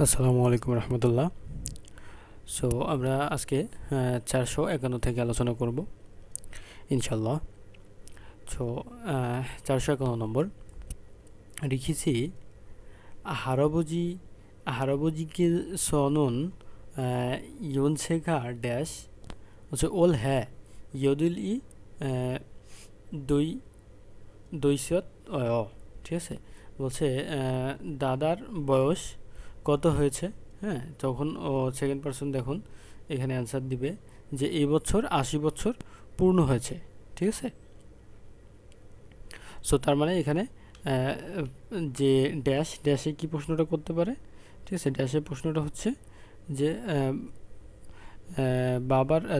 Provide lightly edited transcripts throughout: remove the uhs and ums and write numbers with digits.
আসসালামু আলাইকুম রহমতুল্লাহ। সো আমরা আজকে 451 থেকে আলোচনা করব ইনশাল্লাহ। সো 451 নম্বর লিখেছি, 할아버지 할아버지께 서는 연세가 ড্যাশ হচ্ছে 올해 여든이 দুই দুইশত ঠিক আছে। বলছে দাদার বয়স কত হয়েছে। হ্যাঁ, তখন ও সেকেন্ড পারসন দেখুন এখানে অ্যান্সার দিবে যে এই বছর 80 বছর পূর্ণ হয়েছে। ঠিক আছে। সো তার মানে এখানে যে ড্যাশে কি প্রশ্নটা করতে পারে। ঠিক আছে, ড্যাশের প্রশ্নটা হচ্ছে যে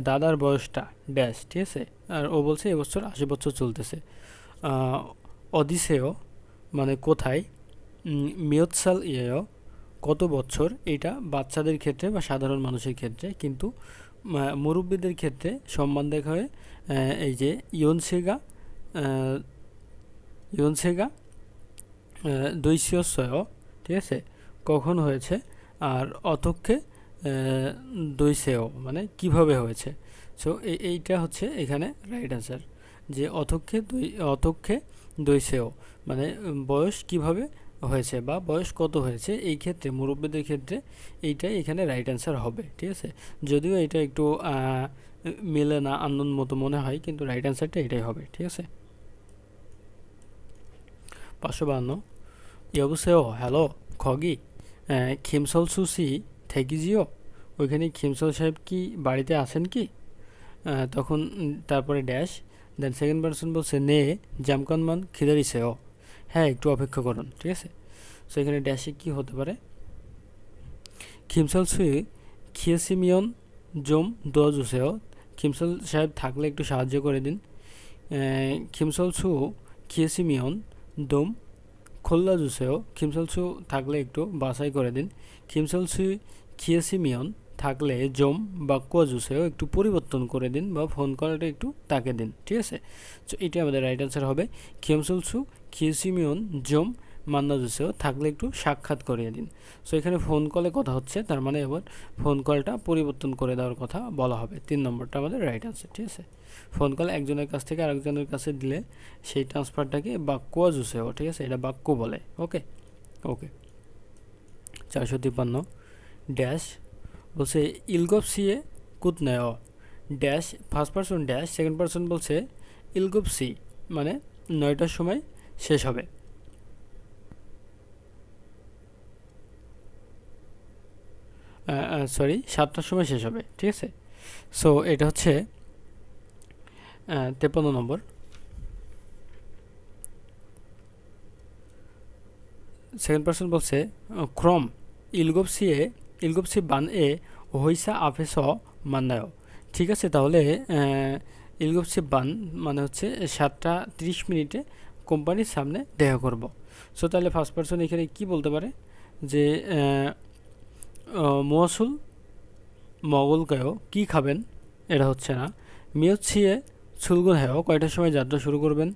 দাদার বয়সটা ড্যাশ। ঠিক আছে, আর ও বলছে এবছর 80 বছর চলতেছে। অদিসেও মানে কোথায়, মিয়ৎসাল ইয়েও কত বছর, এটা বাচ্চাদের ক্ষেত্রে বা সাধারণ মানুষের ক্ষেত্রে, কিন্তু মুরব্বীদের ক্ষেত্রে সম্মান দেখা হয় এই যে ইয়নসেগা ইয়নসেগা দৈশীয়, ঠিক আছে, কখন হয়েছে, আর অতক্ষে দৈসেও মানে কিভাবে হয়েছে। সো এইটা হচ্ছে এখানে রাইট অ্যান্সার, যে অতক্ষে দৈসেও মানে বয়স কিভাবে হয়েছে বা বয়স কত হয়েছে, এই ক্ষেত্রে মুরব্বীদের ক্ষেত্রে এইটাই এখানে রাইট অ্যান্সার হবে। ঠিক আছে, যদিও এটা একটু মেলে না, আনন্দ মতো মনে হয়, কিন্তু রাইট অ্যান্সারটা এটাই হবে। ঠিক আছে। 552 여보세요, হ্যালো, খগি, খিমসলসু সি থেকিজিও, ওইখানে খিমসল সাহেব কি বাড়িতে আছেন কি। তখন তারপরে ড্যাশ, দেন সেকেন্ড পারসন বলছে নে জামকানমান খিদারিসেও, হ্যাঁ একটু অপেক্ষা করুন। ঠিক আছে, সো এখানে ড্যাশে কি হতে পারে, খিমসল সুই খিয়েসিমিয়ন জোম দোয়াজুসেও, খিমসল সাহেব থাকলে একটু সাহায্য করে দিন। খিমসল সু খিয়েসিমিয়ন দোম খোল্লা জুসেও, খিমসলসু থাকলে একটু বাছাই করে দিন। খিমসলসু খিয়েসিমিয়ন থাকলে জম বা কুয়া জুসেও একটু পরিবর্তন করে দিন বা ফোন কলটা একটু তাকে দিন। ঠিক আছে, তো এটা আমাদের রাইট অ্যান্সার হবে। খিমসলসু খিয়েসিমিয়ন জম মান্না জুসেও থাকলে একটু সাক্ষাৎ করিয়ে দিন। সো এখানে ফোন কলে কথা হচ্ছে, তার মানে এবার ফোন কলটা পরিবর্তন করে দেওয়ার কথা বলা হবে। 3 নম্বরটা আমাদের রাইট অ্যান্সার। ঠিক আছে, ফোন কল একজনের কাছ থেকে আরেকজনের কাছে দিলে সেই ট্রান্সফারটাকে বাক্য জুসেও, ঠিক আছে, এটা বাক্য বলে। ওকে ওকে 453 ড্যাশ বলছে ইলগপ সিয়ে কুত নেয় dash, first person dash, second person বলছে ইলগপ সি মানে 9টার সময় শেষ হবে। সরি, 7টার সময় শেষ হবে। ঠিক আছে, সো এটা হচ্ছে 53 নম্বর। সেকেন্ড পারসন বলছে ক্রম ইলগপসি বান এ হইসা আফেস মান্নায়। ঠিক আছে, তাহলে ইলগপসি বান মানে হচ্ছে 7:30 কোম্পানির সামনে দেখা করব। সো তাহলে ফার্স্ট পারসন এখানে কি বলতে পারে যে মোয়াসুল মগলকায়ও কি খাবেন, এটা হচ্ছে না। মিয়ৎসিয়ে ছুলগুন হ্যাও কয়টার সময় যাত্রা শুরু করবেন।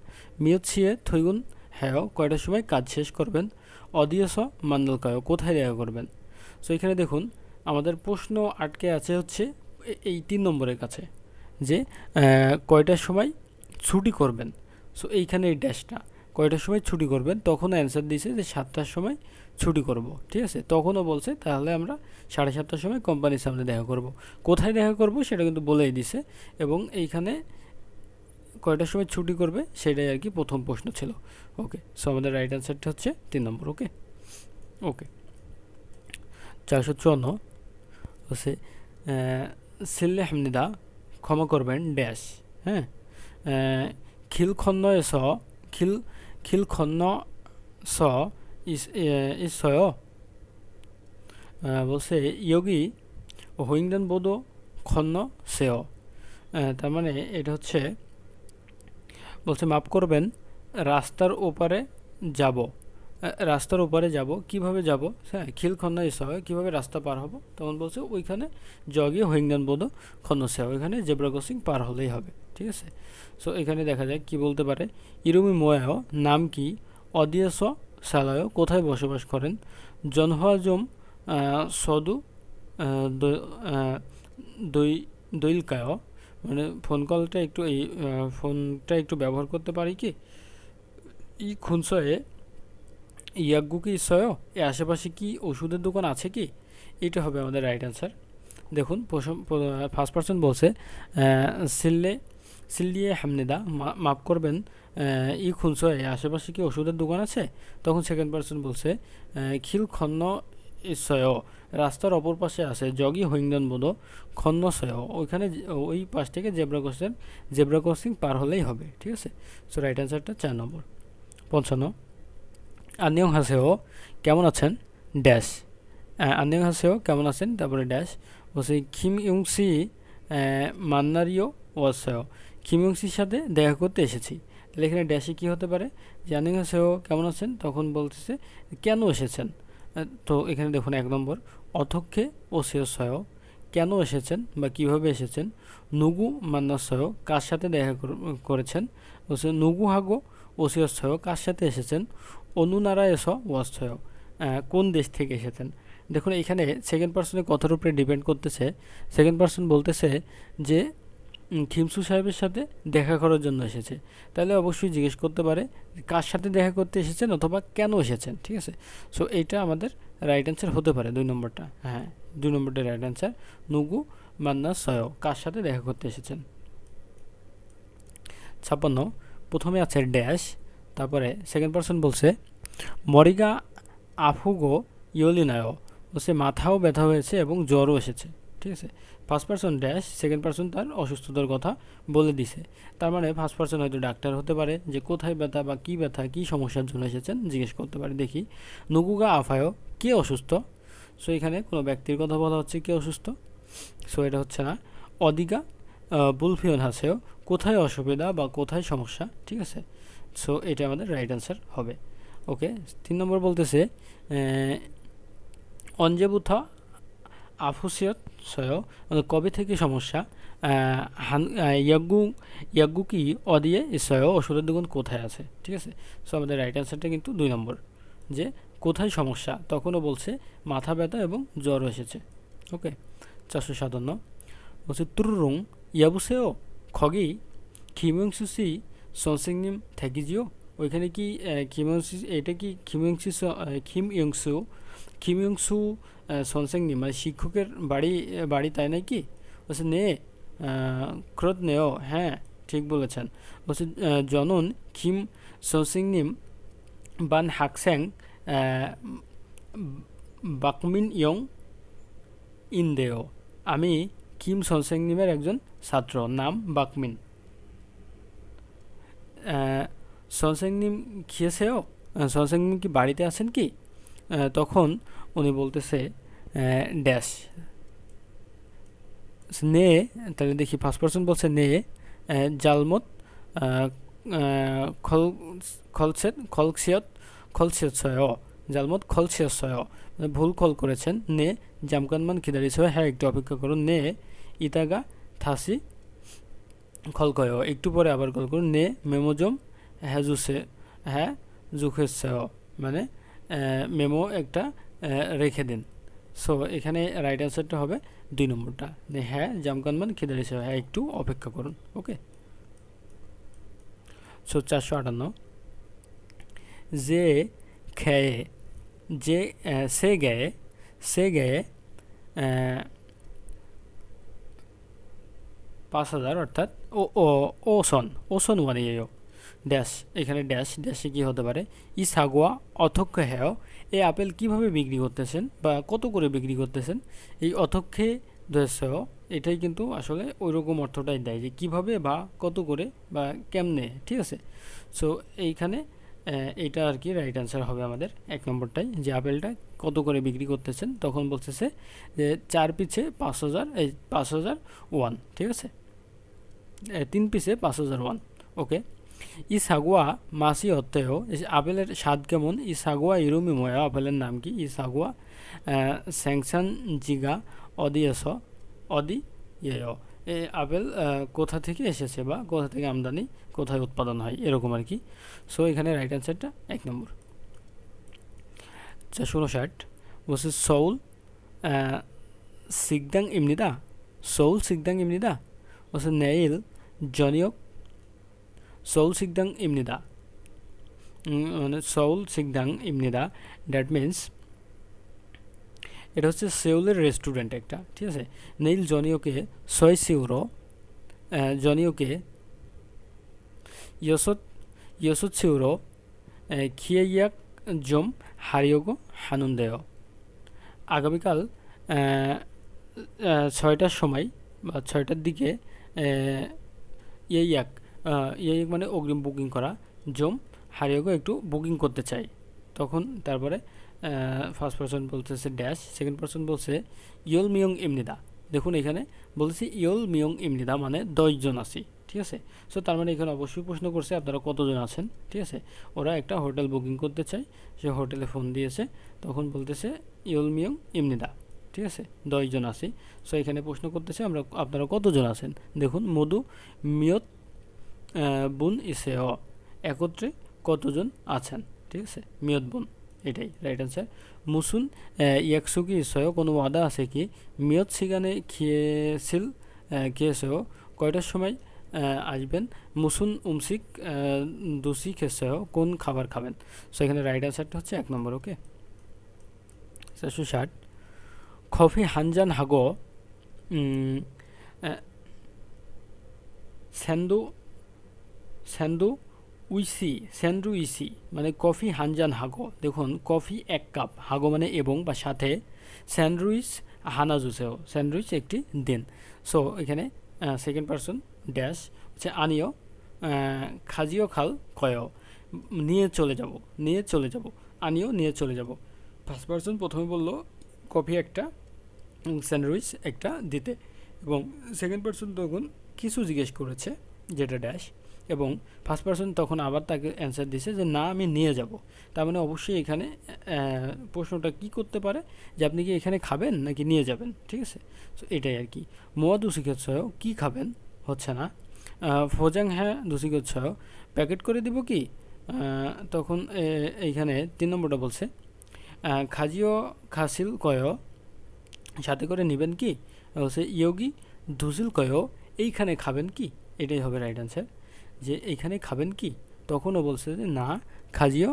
মিয়ৎসিয়ে থৈগুন হ্যাও কয়টার সময় কাজ শেষ করবেন। অদিয়স মান্ডলকায়ও কোথায় দেখা করবেন। সো এখানে দেখুন আমাদের প্রশ্ন আটকে আছে হচ্ছে এই 3 নম্বরের কাছে, যে কয়টার সময় ছুটি করবেন। সো এইখানে এই ড্যাশটা কয়টার সময় ছুটি করবেন, তখন অ্যান্সার দিয়েছে যে 7টার সময় ছুটি করব। ঠিক আছে, তখনও বলছে তাহলে আমরা 7:30টার সময় কোম্পানির সামনে দেখা করব। কোথায় দেখা করব সেটা কিন্তু বলেই দিছে, এবং এইখানে কয়টার সময় ছুটি করবে সেটাই আর কি প্রথম প্রশ্ন ছিল। ওকে, সো আমাদের রাইট অ্যান্সারটা হচ্ছে 3 নম্বর। ওকে ওকে 454 হচ্ছে সিল্লে হামনিদা, ক্ষমা করবেন ড্যাশ। হ্যাঁ, খিলখন্ন স খিল খিলখন্ন স ইসয়, বলছে ইয়োগী হোইংডান বোধ খন্ন সেও, তার মানে এটা হচ্ছে বলছে মাফ করবেন রাস্তার ওপারে যাব। রাস্তার ওপারে যাব, কিভাবে যাব, হ্যাঁ খিল খন্না ইসয় কীভাবে রাস্তা পার হব, তখন বলছে ওইখানে জগিয়ে হোইংডান বোধ খন্নসে, ওইখানে জেব্রা ক্রসিং পার হলেই হবে। ঠিক আছে, সো এখানে দেখা যায় কি বলতে পারে, ইরুমি মোয়াও নাম কি, অদিয়াস সালায় কোথায় বসবাস করেন, জনহাজম সদু দই দৈলকায়, মানে ফোন কলটা একটু ফোনটা একটু ব্যবহার করতে পারি কি? ই খুনসয়ে ইয়াগ্গু কি ইসয়, এ আশেপাশে কি ওষুধের দোকান আছে কি? এটা হবে আমাদের রাইট অ্যান্সার। দেখুন ফার্স্ট পার্সন বলছে সিল্লে সিল্লিয়ে হামনিদা, মাফ করবেন, ই খুনসয়ে আশেপাশে কি ওষুধের দোকান আছে? তখন সেকেন্ড পার্সন বলছে খিল খন্ন ইসয়, রাস্তার অপর পাশে আছে জগি হৈন্দন বোধ খন্ন সয়, ওইখানে ওই পাশ থেকে জেব্রা ক্রসিং পার হলেই হবে। ঠিক আছে, সো রাইট অ্যান্সারটা 4 নম্বর। 55 আন্নিয়ং হাসেও, কেমন আছেন ড্যাশ, আন্নিয়ং হাসেও কেমন আছেন, তারপরে ড্যাশ বলছে কিম ইউংসি মান্নারিও ওয়াসেও, কিম ইউংসির সাথে দেখা করতে এসেছি। তাহলে এখানে ড্যাশে কী হতে পারে, যে আন্নিয়ং হাসেও কেমন আছেন, তখন বলতেছে কেন এসেছেন। তো এখানে দেখুন 1 নম্বর অথক্ষে ওসিয়সয়, কেন এসেছেন বা কিভাবে এসেছেন। নুগু মান্নাসয়, কার সাথে দেখা করেছেন। বলছে নুগু হাগো ওসিয়সয়, কার সাথে এসেছেন। অনুনারায়স ওয়াসয়, কোন দেশ থেকে এসেছেন। দেখুন এখানে সেকেন্ড পার্সনের কথার উপরে ডিপেন্ড করতেছে। সেকেন্ড পার্সন বলতেছে যে খিমসু সাহেবের সাথে দেখা করার জন্য এসেছে, তাহলে অবশ্যই জিজ্ঞেস করতে পারে কার সাথে দেখা করতে এসেছেন অথবা কেন এসেছেন। ঠিক আছে, সো এইটা আমাদের রাইট অ্যান্সার হতে পারে 2 নম্বরটা। হ্যাঁ, 2 নম্বরটা রাইট অ্যান্সার, নুগু মান্না সয়, কার সাথে দেখা করতে এসেছেন। 56 প্রথমে আছে ড্যাশ, তারপরে সেকেন্ড পার্সন বলছে মরিগা আফুগো ইয়োলিনায়, বলছে মাথাও ব্যথা হয়েছে এবং জ্বরও এসেছে। ঠিক আছে, first person dash, second person তার অসুস্থতার কথা বলে দিছে। তার মানে ফার্স্ট পার্সন হয়তো ডাক্তার হতে পারে, যে কোথায় ব্যথা কী সমস্যার জন্য এসেছেন জিজ্ঞেস করতে পারে। দেখি নুগুগা আফায়ও, কে অসুস্থ। সো এখানে কোনো ব্যক্তির কথা বলা হচ্ছে কে অসুস্থ, সো এটা হচ্ছে না। অদিগা বুলফিয়ন হাসেও, কোথায় অসুবিধা বা কোথায় সমস্যা। ঠিক আছে, সো এটা আমাদের রাইট অ্যান্সার হবে। ওকে, 3 নম্বর বলতেছে অঞ্জেবুথা আফুসিয়ত সয়, কবে থেকে সমস্যা। ইয়াগ্গু কি অদিয়ে সয়, ওষুধের দোকান কোথায় আছে। ঠিক আছে, সো আমাদের রাইট অ্যান্সারটা কিন্তু 2 নম্বর, যে কোথায় সমস্যা, তখনও বলছে মাথা ব্যথা এবং জ্বর এসেছে। ওকে, 457 বলছে তুরুং ইয়াবুসেও খগি খিমংসুসি সনসিংনিম থ্যাকিজিও, ওইখানে কি খিমংসি, এটা কি খিমইংসু সনসেংনি, মানে শিক্ষকের বাড়ি তাই নাকি। বলছে নে ক্রোধ নেও, হ্যাঁ ঠিক বলেছেন। বলছে জনন খিম সনসিংনিম বান হাকস্যাং বাকমিন ইয়ং ইনদেও, আমি কিম সনসেংনিমের একজন ছাত্র, নাম বাকমিন। সনসেংনিম খিয়েছেও, সনসেংনিম কি বাড়িতে আছেন কি। তখন উনি বলতেছে ড্যাশ নে, তাহলে দেখি ফার্স্ট পার্সন বলছে নে জালমত খলসিয়ত জালমত খলসিয়ত, মানে ভুল কল করেছেন। নে জামকানমান খিদারিস, হ্যাঁ একটু অপেক্ষা করুন। নে ইতাগা থাসি খলকয়, একটু পরে আবার কল করুন। নে মেমোজম হ্যাজুসে, হ্যাঁ জুখেছে, মানে মেমো একটা রেখে দিন। সো এখানে রাইট অ্যান্সারটা হবে 2 নম্বরটা, হ্যাঁ জামকানমান খিদারিস, হ্যাঁ একটু অপেক্ষা করুন। ওকে, সো 458 যে খেয়ে যে সে গেয়ে 5000, অর্থাৎ ওসন ওয়ানিয়েও ড্যাশ, এখানে ড্যাশে কি হতে পারে। ই সাগুয়া অথক্ষ হ্যাও, এই আপেল কিভাবে বিক্রি করতেছেন বা কত করে বিক্রি করতেছেন। এই অথক্ষে দশও, এটাই কিন্তু আসলে ওই রকম অর্থটাই দেয়, যে কিভাবে বা কত করে বা কেমনে। ঠিক আছে, সো এইখানে এইটা আর কি রাইট অ্যান্সার হবে আমাদের 1 নম্বরটাই, যে আপেলটা কত করে বিক্রি করতেছেন। তখন বলতেছে যে 4 পিছে 5000, 5000 ওয়ান। ঠিক আছে, 3 পিসে 5000 ওয়ান। ওকে, ই সাগুয়া মাসি অত্তেও, আপেলের স্বাদ কেমন। ই সাগুয়া ইরুমি ময়া, আপেলের নাম কি। ই সাগুয়া স্যাংসান জিগা অদি ইয়েও, এই আপেল কোথা থেকে এসেছে বা কোথা থেকে আমদানি, কোথায় উৎপাদন হয়, এরকম আর কি। সো এখানে রাইট অ্যান্সারটা 1 নম্বর। 459 বলছে সৌল সিগদাং ইমনিদা, সৌল সিগদাং ইমনিদা। বলছে নেইল জনিয়ক সৌল সিগদাং ইমনিদা, মানে সৌল সিগদাং ইমনিদা, দ্যাট মিনস এটা হচ্ছে সেউলের রেস্টুরেন্ট একটা, ঠিক আছে। নেইল জনিওকে সয় সিউরো, জনিওকে ইয়সত ইয়সত সিউরো খিয়েইয়াক জম হারিয়োগো হানুনদেয়। আগামীকাল 6টার সময় বা 6টার দিকে ইয়াক ইয়াক মানে অগ্রিম বুকিং করা, জম হারিয়োগো একটু বুকিং করতে চাই। তখন তারপরে ফার্স্ট পারসন বলতেছে ড্যাশ, সেকেন্ড পারসন বলছে ইয়ল মিয়ং ইমনিদা। দেখুন এখানে বলছি ইয়ল মিয়ং ইমনিদা মানে 10 জন আছি, ঠিক আছে। সো তার মানে এখানে অবশ্যই প্রশ্ন করছে আপনারা কতজন আছেন, ঠিক আছে। ওরা একটা হোটেল বুকিং করতে চায়, সে হোটেলে ফোন দিয়েছে, তখন বলতেছে ইয়ল মিয়ং ইমনিদা, ঠিক আছে, 10 জন আছি। সো এখানে প্রশ্ন করতেছে আপনারা কতজন আছেন। দেখুন মধু মিয়ত বুন ইসে একত্রে কতজন আছেন, ঠিক আছে, মিয়ত বুন, এটাই রাইট অ্যান্সার। মুসুন ইয়াকসুকি ইসয় কোনো ওয়াদা আছে কি, মিয়ত সিগানে খেয়েছেও কয়টার সময় আসবেন, মুসুন উমসিক দুসি খেয়েছেও কোন খাবার খাবেন। সো এখানে রাইট অ্যান্সারটা হচ্ছে 1 নম্বর। ওকে, 460 কফি হানজান হাগো স্যান্ডু স্যান্ডু স্যান্ডু ইসি মানে কফি হানজান হাগো। দেখুন কফি 1 কাপ, হাগো মানে এবং বা সাথে, স্যান্ডউইচ হানাজুসেও স্যান্ডউইচ একটি দিন। সো এখানে সেকেন্ড পারসন ড্যাশ হচ্ছে আনিও খাজিও খাল কয় নিয়ে চলে যাব, আনিও নিয়ে চলে যাব। ফার্স্ট পারসন প্রথমে বলল কফি একটা, স্যান্ডউইচ একটা দিতে, এবং সেকেন্ড পারসন তখন কিছু জিজ্ঞেস করেছে যেটা ড্যাশ, এবং ফার্স্ট পারসন তখন আবার তাকে অ্যান্সার দিছে যে না আমি নিয়ে যাব। তার মানে অবশ্যই এখানে প্রশ্নটা কি করতে পারে যে আপনি কি এখানে খাবেন নাকি নিয়ে যাবেন, ঠিক আছে। সো এটাই আর কি। মোয়া দুশিকেচ্ছয় কি খাবেন হচ্ছে না, ফোজাং হ্যাঁ দুশিকেচ্ছয় প্যাকেট করে দিব কি, তখন এইখানে 3 নম্বরটা বলছে খাজিও খাসিল কয় সাথে করে নেবেন কি, বলছে ইয়োগি ধুসিল কয় এইখানে খাবেন কি, এটাই হবে রাইট অ্যান্সার। যে এইখানে খাবেন কি, তখনও বলছে যে না খাজিও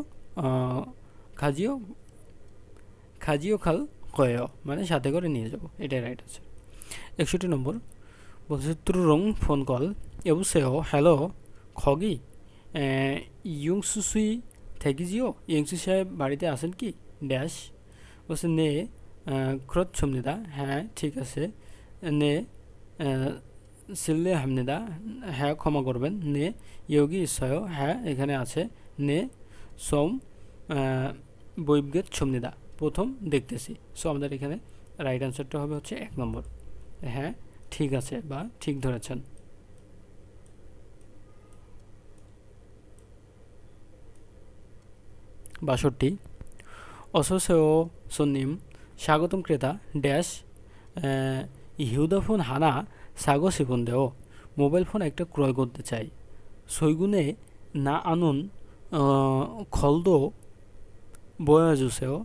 খাজিও খাজিও খাল কয় মানে সাথে করে নিয়ে যাব, এটাই রাইট অ্যান্সার। 61 নম্বর বলছে ত্রুরং ফোন কল এবুসেও হ্যালো খগি ইয়ংসুসুই থেকিজিও, ইয়ংসু সাহেব বাড়িতে আছেন কি, ড্যাশ বলছে নে ক্রত ছমনিদা, হ্যাঁ ঠিক আছে, নে সিল্লে হামনিদা, হ্যাঁ ক্ষমা করবেন, নে ইয়োগি ইসয়, হ্যাঁ এখানে আছে, নে সোম বৈবগেত ছমনিদা প্রথম দেখতেছি। সো আমাদের এখানে রাইট অ্যান্সারটা হবে হচ্ছে 1 নম্বর, হ্যাঁ ঠিক আছে বা ঠিক ধরেছেন। 62 অসোসেও সন্নিম স্বাগতম ক্রেতা ড্যাশ হিউদাফোন হানা সাগো সিবন দেও, মোবাইল ফোন একটা ক্রয় করতে চাই, সৈগুনে না আনুন খলদো বয়াজুসেও,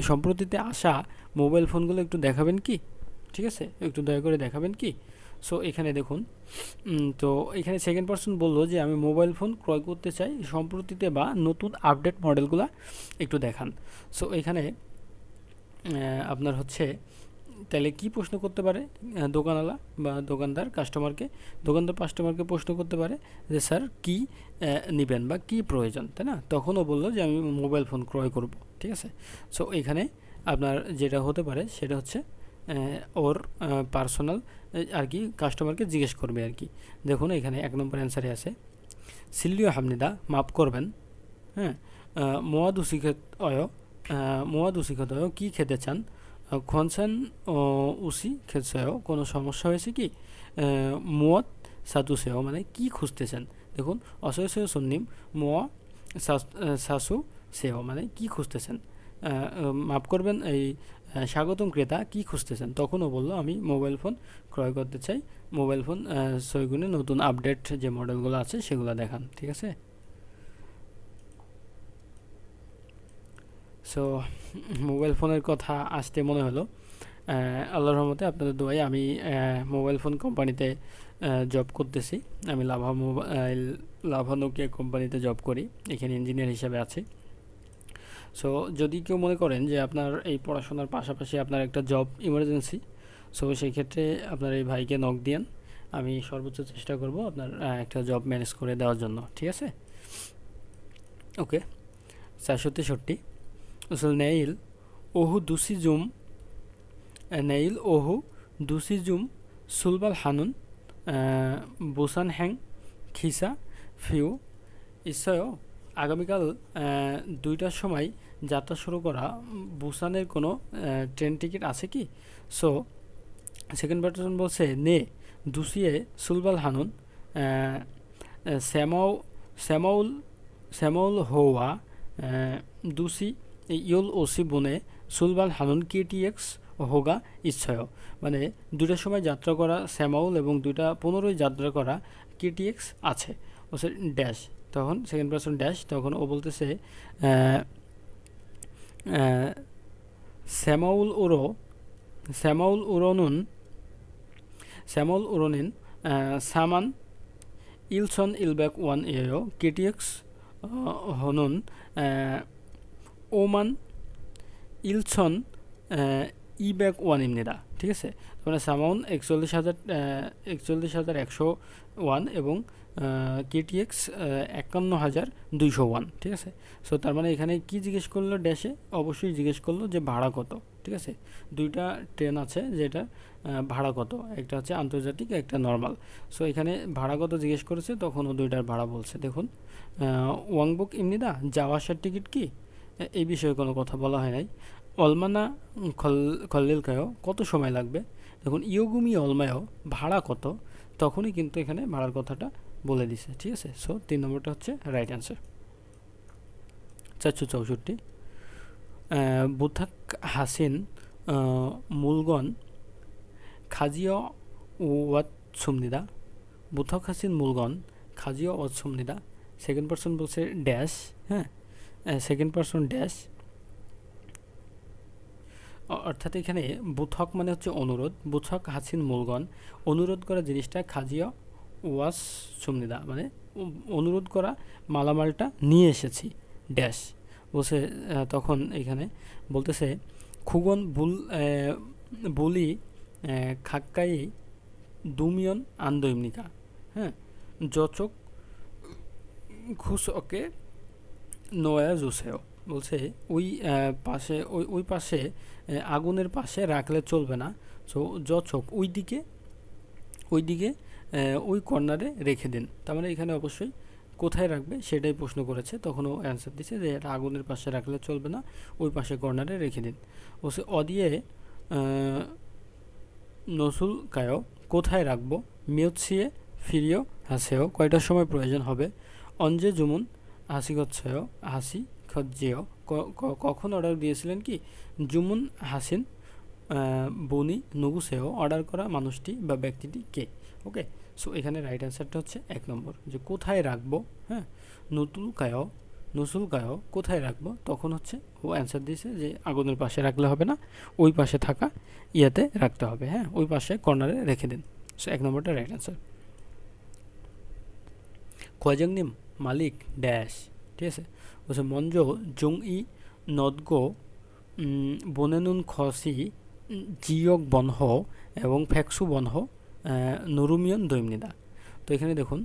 সম্প্রতিতে আসা মোবাইল ফোনগুলো একটু দেখাবেন কি, ঠিক আছে, একটু দয়া করে দেখাবেন কি। সো এখানে দেখুন, তো এখানে সেকেন্ড পারসন বললো যে আমি মোবাইল ফোন ক্রয় করতে চাই, সম্প্রতিতে বা নতুন আপডেট মডেলগুলো একটু দেখান। সো এখানে আপনার হচ্ছে তাহলে কি প্রশ্ন করতে পারে দোকানওয়ালা বা দোকানদার কাস্টমারকে প্রশ্ন করতে পারে যে স্যার কি নেবেন বা কি প্রয়োজন, তাই না। তখনও বললো যে আমি মোবাইল ফোন ক্রয় করব, ঠিক আছে। সো এখানে আপনার যেটা হতে পারে সেটা হচ্ছে ওর পার্সোনাল আর কি কাস্টমারকে জিজ্ঞেস করবে আর কি। দেখুন এখানে 1 নম্বর অ্যান্সারে আছে সিল্লিও হামনিদা মাফ করবেন, হ্যাঁ মোয়া দুশিখত কি খেতে চান, খনসান উসি খেতসেও কোনো সমস্যা হয়েছে কি, মোয়াত সাতুসেও মানে কি খুঁজতেছেন। দেখুন অসহসেও সন্নিম মোয়া সাসু সেও মানে কি খুঁজতেছেন, মাফ করবেন এই স্বাগতম ক্রেতা কি খুঁজতেছেন, তখনও বললো আমি মোবাইল ফোন ক্রয় করতে চাই, মোবাইল ফোন সৈগুণে নতুন আপডেট যে মডেলগুলো আছে সেগুলো দেখান, ঠিক আছে। সো মোবাইল ফোনের কথা আসতে মনে হলো আল্লাহর রহমতে আপনাদের দোয়ায় আমি মোবাইল ফোন কোম্পানিতে জব করতেছি। আমি লাভা নোকিয়া কোম্পানিতে জব করি, এখানে ইঞ্জিনিয়ার হিসাবে আছি। সো যদি কেউ মনে করেন যে আপনার এই পড়াশোনার পাশাপাশি আপনার একটা জব ইমার্জেন্সি, সো সেই ক্ষেত্রে আপনার এই ভাইকে নক দিয়েন, আমি সর্বোচ্চ চেষ্টা করব আপনার একটা জব ম্যানেজ করে দেওয়ার জন্য, ঠিক আছে? ওকে। 463 উসুল nail ওহু দুসিজুম সুলবাল হানুন Busan hang Khisa few ইসয় আগামীকাল 2টার সময় যাত্রা শুরু করা বুসানের কোনো ট্রেন টিকিট আছে কি? সো সেকেন্ড পার্সন বলছে নে দুসিয়ে সুলবাল হানুন শ্যামাউ শ্যামাউল শ্যামাউল হোয়া দুসি ইউল ওসি বনে সুলবাল হানুন কেটিএক্স হোগা ইচ্ছয়। মানে 2টার সময় যাত্রা করা শ্যামাউল এবং 2:15 যাত্রা করা কেটিএক্স আছে, ও ড্যাশ। তখন সেকেন্ড পার্সন ড্যাশ, তখন ও বলতেছে শ্যামাউল উরনিন সামান ইলসন ইলব্যাক ওয়ান এও কেটিএক্স হনুন ওমান ইলসন ই ব্যাক ওয়ান ইমনিদা, ঠিক আছে? মানে সামাউন 41,101 এবং কেটিএক্স 51,201, ঠিক আছে? সো তার মানে এখানে কি জিজ্ঞেস করলো ড্যাশে? অবশ্যই জিজ্ঞেস করলো যে ভাড়া কত, ঠিক আছে? 2টা ট্রেন আছে যেটা ভাড়া কত, একটা হচ্ছে আন্তর্জাতিক, একটা নর্মাল। সো এখানে ভাড়া কত জিজ্ঞেস করেছে, তখন ও 2টার ভাড়া বলছে। দেখুন ওয়াংবুক ইমনিদা যাওয়া আসার টিকিট কি, এই বিষয়ে কোনো কথা বলা হয় নাই। অলমানা খল্লিলকায়ও কত সময় লাগবে, দেখুন ইয়োগুমি অলমায়ও ভাড়া কত, তখনই কিন্তু এখানে ভাড়ার কথাটা বলে দিছে, ঠিক আছে? সো 3 নম্বরটা হচ্ছে রাইট অ্যান্সার। 464 বুথাক হাসিন মূলগন খাজিও ওয়াত সুমনিদা। বুথক হাসিন মূলগন খাজিও ওয়াত সুমনিদা। সেকেন্ড পার্সন বলছে ড্যাশ, হ্যাঁ, সেকেন্ড পার্সন ড্যাশ, অর্থাৎ এখানে বুথক মানে হচ্ছে অনুরোধ, বুথক হাসিন মূলগণ অনুরোধ করা জিনিসটা খাজিয়া ওয়াস সুমনিদা, মানে অনুরোধ করা মালামালটা নিয়ে এসেছি ড্যাশ বলছে। তখন এখানে বলতেছে খুগন বুলি খাক্কাই দুমিয়ন আন্দোইমনিকা, হ্যাঁ, যচক ঘুষ ওকে নোয়া জুসেও। বলছে ওই পাশে ওই পাশে আগুনের পাশে রাখলে চলবে না, সো যচক ওই দিকে ওই কর্নারে রেখে দিন। তার মানে এখানে অবশ্যই কোথায় রাখবে সেটাই প্রশ্ন করেছে, তখন ও অ্যান্সার দিচ্ছে যে এটা আগুনের পাশে রাখলে চলবে না, ওই পাশে কর্নারে রেখে দিন। বলছে অদিয়ে নসুল কায়ো কোথায় রাখবো, মিয়ৎসিয়ে ফিরিও হাসেও কয়টার সময় প্রয়োজন হবে, অঞ্জে জুমুন হাসি গচ্ছায়ও হাসি খজ্জেও কখন অর্ডার দিয়েছিলেন কি, জুমুন হাসিন বনি নুগুসেও অর্ডার করা মানুষটি বা ব্যক্তিটি কে। ওকে, সো এখানে রাইট অ্যান্সারটা হচ্ছে 1 নম্বর, যে কোথায় রাখবো, হ্যাঁ, নসুল কায়ও কোথায় রাখবো, তখন হচ্ছে ও অ্যান্সার দিয়েছে যে আগুনের পাশে রাখলে হবে না, ওই পাশে থাকা ইয়াতে রাখতে হবে, হ্যাঁ, ওই পাশে কর্নারে রেখে দিন। সো 1 নম্বরটা রাইট অ্যান্সার। খোয়াজাংনিম মালিক ড্যাশ, ঠিক আছে? বলছে মঞ্জ জং ই নদগো বনেনুন খসি জিয়ক বনহ এবং ফ্যাক্সু বনহ নুরুমিয়ন দৈমনিদা। তো এখানে দেখুন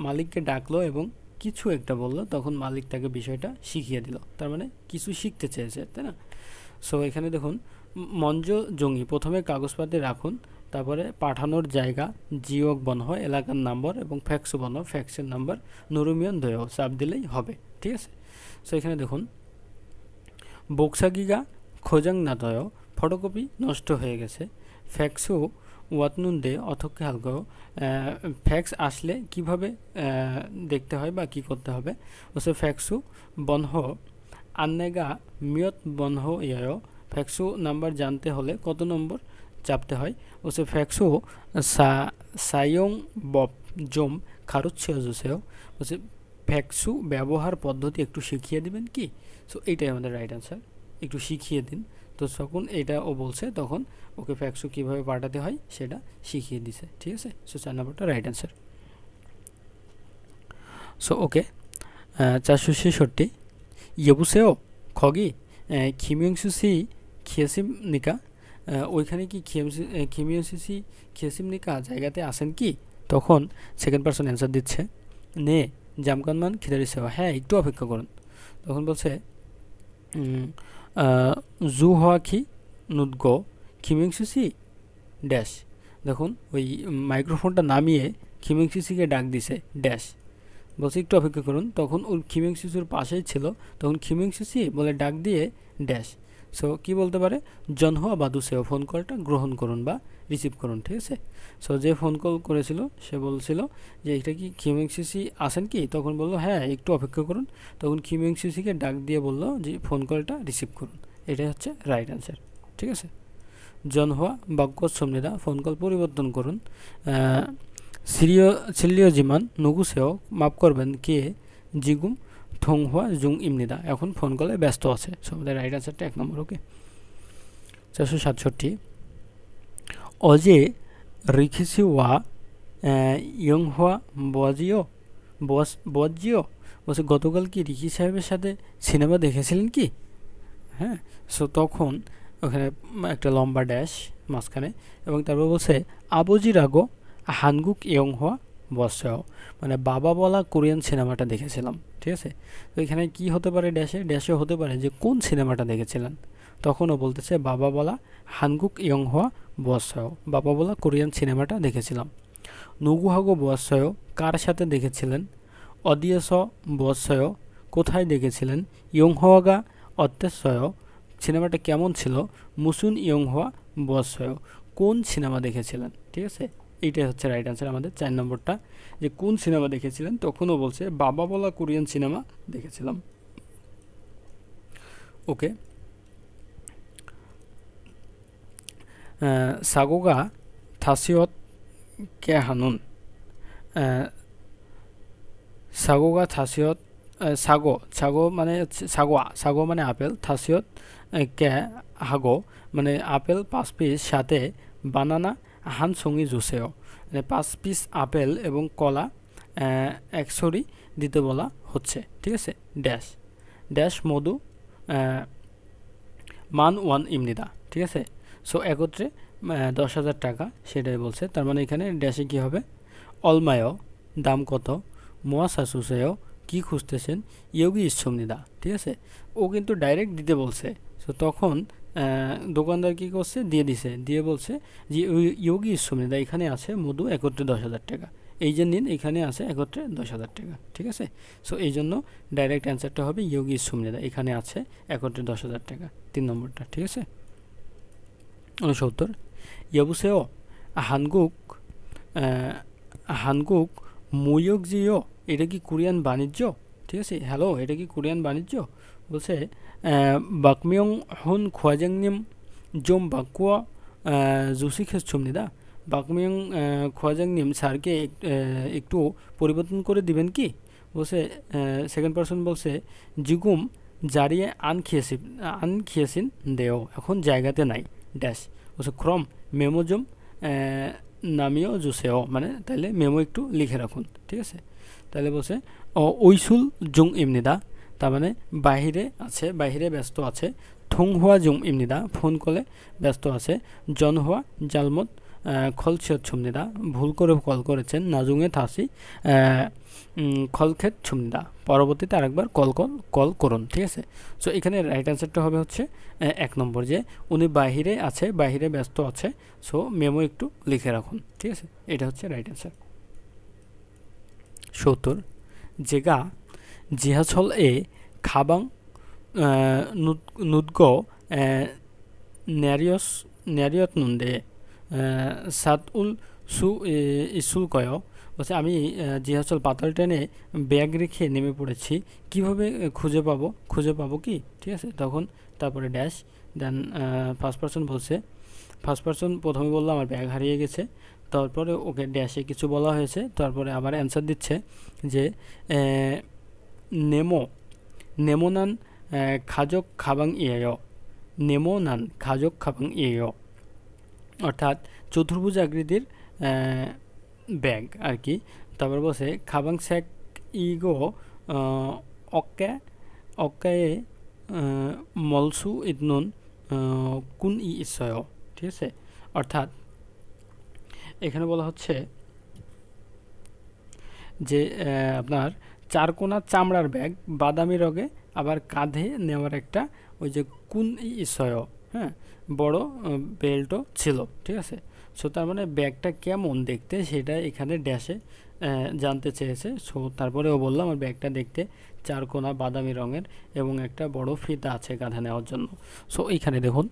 মালিককে ডাকলো এবং কিছু একটা বললো, তখন মালিক তাকে বিষয়টা শিখিয়ে দিল, তার মানে কিছু শিখতে চেয়েছে, তাই না? সো এখানে দেখুন মঞ্জ জঙ্গি প্রথমে কাগজপাতি রাখুন, তারপরে পাঠানোর জায়গা জিওক বনহ এলাকার নম্বর এবং ফ্যাক্সু বনহ ফ্যাক্সের নাম্বার নুরুমিয়ন দয় চাপ দিলেই হবে, ঠিক আছে? সো এখানে দেখুন বোকসাগিগা খোজাং নাদয় ফটোকপি নষ্ট হয়ে গেছে, ফ্যাক্সু ওয়াতনুন্দে অথক্কে হালকাও ফ্যাক্স আসলে কিভাবে দেখতে হয় বা কি করতে হবে, ওসে ফ্যাক্সু বনহ আন্নেগা মিয়ত বনহ ইয় ফ্যাক্সু নাম্বার জানতে হলে কত নম্বর চাপতে হয়, ওসে ফ্যাক্সু সায়ং বপ জম খারুচ্ছেও জুসেও। বলছে ফ্যাক্সু ব্যবহার পদ্ধতি একটু শিখিয়ে দিবেন কি, সো এইটাই আমাদের রাইট অ্যান্সার। একটু শিখিয়ে দিন। তো যখন এটা ও বলছে তখন ওকে ফ্যাক্সু কীভাবে পাঠাতে হয় সেটা শিখিয়ে দিছে, ঠিক আছে। সো 4 নম্বরটা রাইট অ্যান্সার। সো ওকে, 466 ইয়েবুসেও খগি খিমিংসুসি খিয়েসিমনিকা, ওইখানে কি খিমিংসুসি খিয়েসিমনিকা জায়গাতে আসেন কি? তখন সেকেন্ড পারসন অ্যান্সার দিচ্ছে নে জামকানমান খিদারিসেও, হ্যাঁ একটু অপেক্ষা করুন। তখন বলছে জু হওয়াকি নুদগো খিমিংসুসি ড্যাশ। দেখুন ওই মাইক্রোফোনটা নামিয়ে খিমিংসুসিকে ডাক দিছে ড্যাশ, বলছে একটু অপেক্ষা করুন। তখন ওর খিমিংসুসির পাশেই ছিল, তখন খিমিংসুসি বলে ডাক দিয়ে ড্যাশ। সো কি বলতে পারে? জনহোয়া বাদুসেও, ফোন কলটা গ্রহণ করুন বা রিসিভ করুন, ঠিক আছে। সো যে ফোন কল করেছিল সে বলছিল যে এটা কি খিমিংসুসি আসেন কি? তখন বললো হ্যাঁ একটু অপেক্ষা করুন। তখন খিমিংসুসিকে ডাক দিয়ে বললো যে ফোন কলটা রিসিভ করুন। এটাই হচ্ছে রাইট অ্যান্সার, ঠিক আছে। জনহোয়া বাক্য সমনিদা, ফোন কল পরিবর্তন করুন। সিলিও জিমান নুগুসেও, মাফ করবেন কে জিগুম ঠোংহোয়া জুং ইমনিদা, এখন ফোন কলে ব্যস্ত আছে। সো আমাদের রাইট অ্যান্সারটা 1 নম্বর। ওকে, 467 অজে রিখিসিওয়া ইয়ংহোয়া বজিও বজিও, বলছে গতকাল কি রিকি সাহেবের সাথে সিনেমা দেখেছিলেন কি? হ্যাঁ, সো তখন ওখানে একটা লম্বা ড্যাশ মাঝখানে, এবং তারপর বলছে আবজির আগো হানগুক ইয়ংহোয়া বসেও, মানে বাবা বলা কোরিয়ান সিনেমাটা দেখেছিলাম, ঠিক আছে। তো এখানে কি হতে পারে? ড্যাশে হতে পারে যে কোন সিনেমাটা দেখেছিলেন। তখনও বলতেছে বাবা বলা হানগুক ইয়ংহোয়া বসেও, বাবা বলা কোরিয়ান সিনেমাটা দেখেছিলাম। নুগুহাগো বসেও, কার সাথে দেখেছিলেন? অদিয়েস বসেও, কোথায় দেখেছিলেন? ইয়ংহোয়াগা অত্যেসয়, সিনেমাটা কেমন ছিল? মুসুন ইয়ংহোয়া বসেও, কোন সিনেমা দেখেছিলেন, ঠিক আছে। এইটাই হচ্ছে রাইট অ্যান্সার আমাদের 4 নম্বরটা, যে কোন সিনেমা দেখেছিলেন। তখনও বলছে বাবা বলা কোরিয়ান সিনেমা দেখেছিলাম। ওকে, সাগোগা থাসিয়ত কে হানুন, সাগোগা থাসিয়ত, সাগো মানে হচ্ছে সাগো মানে আপেল, থাসিয়ত কে হাগো মানে আপেল 5 পিস, সাথে বানানা হান সঙ্গী জুসেও, মানে 5 পিস আপেল এবং কলা 1 ছড়ি দিতে বলা হচ্ছে, ঠিক আছে। ড্যাশ ড্যাশ মধু মান 1 ইমনিদা, ঠিক আছে। সো একত্রে 10,000 টাকা, সেটাই বলছে। তার মানে এখানে ড্যাশে কী হবে? অলমায়ও, দাম কত? মোয়া সাসুসেও, কী খুঁজতেছেন? ইয়োগি ইচ্ছুমনিদা, ঠিক আছে। ও কিন্তু ডাইরেক্ট দিতে বলছে। সো তখন দোকানদার কী করছে? দিয়ে দিছে, দিয়ে বলছে যে ইয়োগি ইচ্ছুমনিদা, এখানে আছে মধু একত্রে 10,000 টাকা, এই যে নিন, এখানে আছে একত্রে 10,000 টাকা, ঠিক আছে। সো এই জন্য ডাইরেক্ট অ্যান্সারটা হবে ইয়োগি ইচ্ছুমনিদা, এখানে আছে একত্রে 10,000 টাকা, 3 নম্বরটা, ঠিক আছে। 69 ইয়োবুসেও হানগুক হানগুক মুয়োগজিও, এটা কি কোরিয়ান বাণিজ্য, ঠিক আছে। হ্যালো, এটা কি কোরিয়ান বাণিজ্য? বলছে বাকমিয়ং হুন খোয়াজাংনিম জোম বাকুয়া জুসি খেসছুমনিদা, বাকমিয়ং খোয়াজাংনিম স্যারকে একটু পরিবর্তন করে দিবেন কি? বলছে সেকেন্ড পারসন বলছে জিগুম জারিয়ে আন খেয়েছিন দেও, এখন জায়গাতে নাই ড্যাশ, বলছে ক্রম মেমোজম নামিও জুসেও, মানে তাহলে মেমো একটু লিখে রাখুন, ঠিক আছে। তাহলে বলছে ওইসুল জুং ইমনিদা, তার মানে বাহিরে আছে, বাহিরে ব্যস্ত আছে। থুং হুয়া জুং ইমনিদা, ফোন কলে ব্যস্ত আছে। জন হুয়া জালমত খলছিয়ত ছুমনিদা, ভুল করে কল করেছেন। নাজুঙে থাসি খলখেত ছুমনিদা, পরবর্তীতে আরেকবার কল করুন, ঠিক আছে। সো এখানে রাইট অ্যান্সারটা হবে হচ্ছে 1 নম্বর, যে উনি বাহিরে আছে, বাহিরে ব্যস্ত আছে। সো মেমো একটু লিখে রাখুন, ঠিক আছে। এটা হচ্ছে রাইট অ্যান্সার। 70 যেগা জিহাছল এ খাবাং নুদগ ন্যারিয়ত নুন্দে সাত উল সু ইসুল কয়, বলছে আমি জিহাছল পাতাল ট্রেনে ব্যাগ রেখে নেমে পড়েছি, কিভাবে খুঁজে পাবো কি, ঠিক আছে। তখন তারপরে ড্যাশ, দেন ফার্স্ট পারসন বলছে, ফার্স্ট পারসন প্রথমে বললো আমার ব্যাগ হারিয়ে গেছে, তারপরে ওকে ড্যাশে কিছু বলা হয়েছে, তারপরে আবার অ্যান্সার দিচ্ছে যে নেমোনান খাজক খাবাং ইয়েয়, নেমো নান খাজক খাবাং ইয়েয়, অর্থাৎ চতুর্ভুজ আকৃতির ব্যাগ আর কি। তারপর বলছে খাবাং স্যাক ইগো অক্কা অক্কায়ে মলসু ইদনুন কুন ই ইসয়, ঠিক আছে। অর্থাৎ এখানে বলা হচ্ছে যে আপনার চারকোনা চামড়ার ব্যাগ বাদামি রঙে আবার কাঁধে নেওয়ার একটা ওই যে কুন ই ইসয়, হ্যাঁ, বড় বেল্টও ছিল, ঠিক আছে। সো তার মানে ব্যাগটা কেমন দেখতে সেটা এখানে ড্যাশে জানতে চেয়েছে। সো তারপরেও বললাম আমার ব্যাগটা দেখতে চারকোনা বাদামি রঙের এবং একটা বড় ফিতা আছে কাঁধে নেওয়ার জন্য। সো এইখানে দেখুন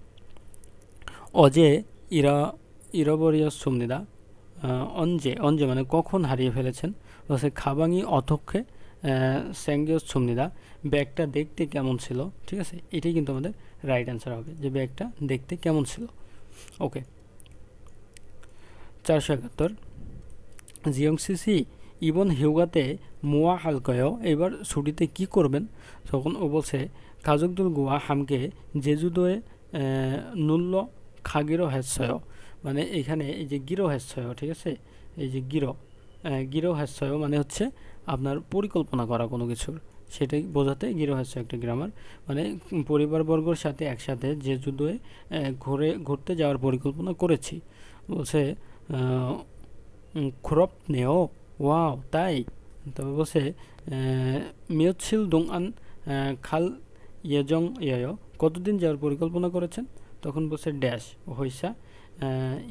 অজে ইরা ইরবরিয়স সুমনিদা, অঞ্জে অঞ্জে মানে কখন হারিয়ে ফেলেছেন, বলছে খাবাঙি অথক্ষে স্যাঙ্গিয়স সুমনিদা, ব্যাগটা দেখতে কেমন ছিল, ঠিক আছে। এটাই কিন্তু আমাদের রাইট অ্যান্সার হবে যে ব্যাগটা দেখতে কেমন ছিল। ওকে, 471 জিয়ংসিসি ইবন হিউগাতে মোয়া হালকয়, এবার ছুটিতে কি করবেন, তখন ও বলছে কাজকদুল গোয়া হামকে জেজুদোয়ে নুল্ল খাগিরো হ্যাসয়, মানে এখানে এই যে গিরো হ্যাসয়, ঠিক আছে, এই যে গিরো হ্যাসয় মানে হচ্ছে আপনার পরিকল্পনা করা কোনো কিছুর, সেটাই বোঝাতে গিরো হ্যাসয় একটা গ্রামার, মানে পরিবারবর্গর সাথে একসাথে জেজুদোয়ে ঘুরতে যাওয়ার পরিকল্পনা করেছি। বলছে খুরপ নেও, ওয়াও তাই। তবে বলছে মিয়ছিল দোংআন খাল ইয়েজং ইয়, কতদিন যাওয়ার পরিকল্পনা করেছেন, তখন বলছে ড্যাশ হইসা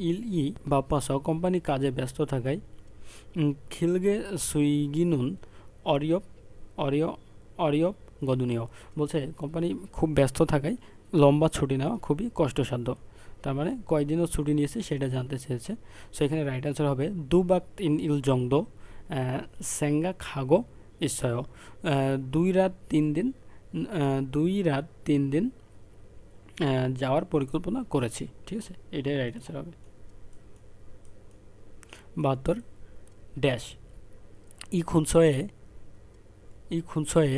ইল ই বা পাস, কোম্পানি কাজে ব্যস্ত থাকায় খিলগে সুইগিনুন অরিয়প অরিয় অরিয়প গদনীয়, বলছে কোম্পানি খুব ব্যস্ত থাকায় লম্বা ছুটি নেওয়া খুবই কষ্টসাধ্য। তার মানে কয়দিনও ছুটি নিয়েছে সেটা জানতে চেয়েছে। সো এখানে রাইট অ্যান্সার হবে দুবাক ইন ইল জংদো সেঙ্গা খাগো ইসয়, 2 রাত 3 দিন যাওয়ার পরিকল্পনা করেছি, ঠিক আছে, এটাই রাইট অ্যান্সার হবে। 72 ড্যাশ ই খুনসয়ে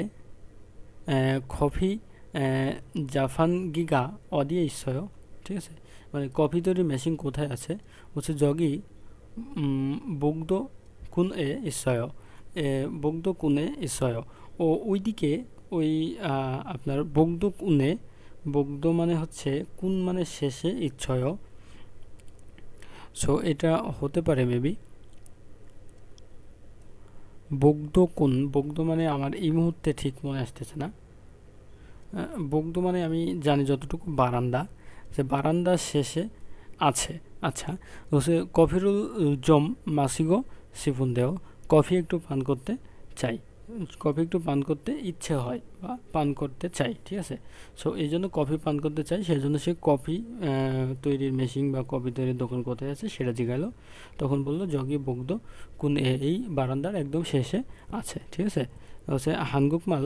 কফি জাফান গিগা অদিয়ে ইসয়, ঠিক আছে, মানে কফি তৈরির মেশিন কোথায় আছে, হচ্ছে জগি বগ্ধ কুন এ ইসয়, বগ্ধ কুনে ইসয়, ও ওইদিকে ওই আপনার বগ্ধ কুনে, বগ্ধ মানে হচ্ছে কুন মানে শেষে ইচ্ছয়। সো এটা হতে পারে মেবি বগ্ধ কুন, বগ্ধ মানে আমার এই মুহূর্তে ঠিক মনে আসতেছে না। বগ্ধ মানে আমি জানি যতটুকু বারান্দা, যে বারান্দার শেষে আছে। আচ্ছা, হচ্ছে কফিরুল জম মাসিগো সিফুন দেও, কফি একটু পান করতে চাই, কফি একটু পান করতে ইচ্ছে হয় বা পান করতে চাই, ঠিক আছে। সো এই জন্য কফি পান করতে চাই, সেই জন্য সে কফি তৈরির মেশিন বা কফি তৈরির দোকান কোথায় আছে সেটা জিজ্ঞালো। তখন বললো জগি বগ্ধ কোন এই বারান্দার একদম শেষে আছে, ঠিক আছে। হচ্ছে হানগুক মাল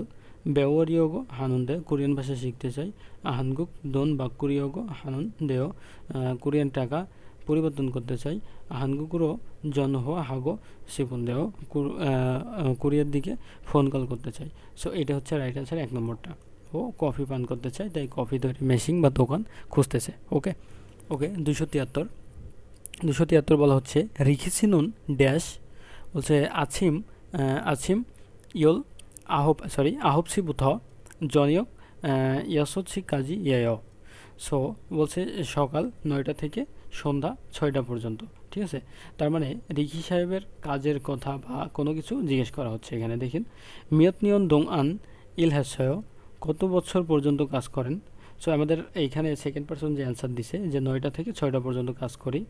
ব্যবহারিয়োগ হানুন দেয়, কোরিয়ান ভাষা শিখতে চাই, হানগুক দোন বা কোরিয়োগ হানুন দেও, কোরিয়ান টাকা পরিবর্তন করতে চাই, হানগুকুরো জন হওয়া হাগো সিপুন দেও, কোরিয়ার দিকে ফোন কল করতে চাই। সো এটা হচ্ছে রাইট অ্যান্সার 1 নম্বরটা। ও কফি পান করতে চাই, তাই কফি তৈরি মেশিন বা দোকান খুঁজতেছে। ওকে ওকে 273 বলা হচ্ছে রিখিসিনুন ড্যাশ, বলছে আছিম ইয়ল আহবসিবুথ জনিয়ক ইয়াসৎসি কাজী ইয়। সো বলছে সকাল 9টা থেকে সন্ধ্যা 6টা পর্যন্ত, ঠিক আছে। তার মানে রিখি সাহেবের কাজের কথা বা কোনো কিছু জিজ্ঞেস করা হচ্ছে। এখানে দেখেন মিয়তনিয়ন দোং আন ইল হ্যাসয়, কত বছর পর্যন্ত কাজ করেন। সো আমাদের এইখানে সেকেন্ড পারসন যে অ্যান্সার দিছে যে 9টা থেকে 6টা পর্যন্ত কাজ করি।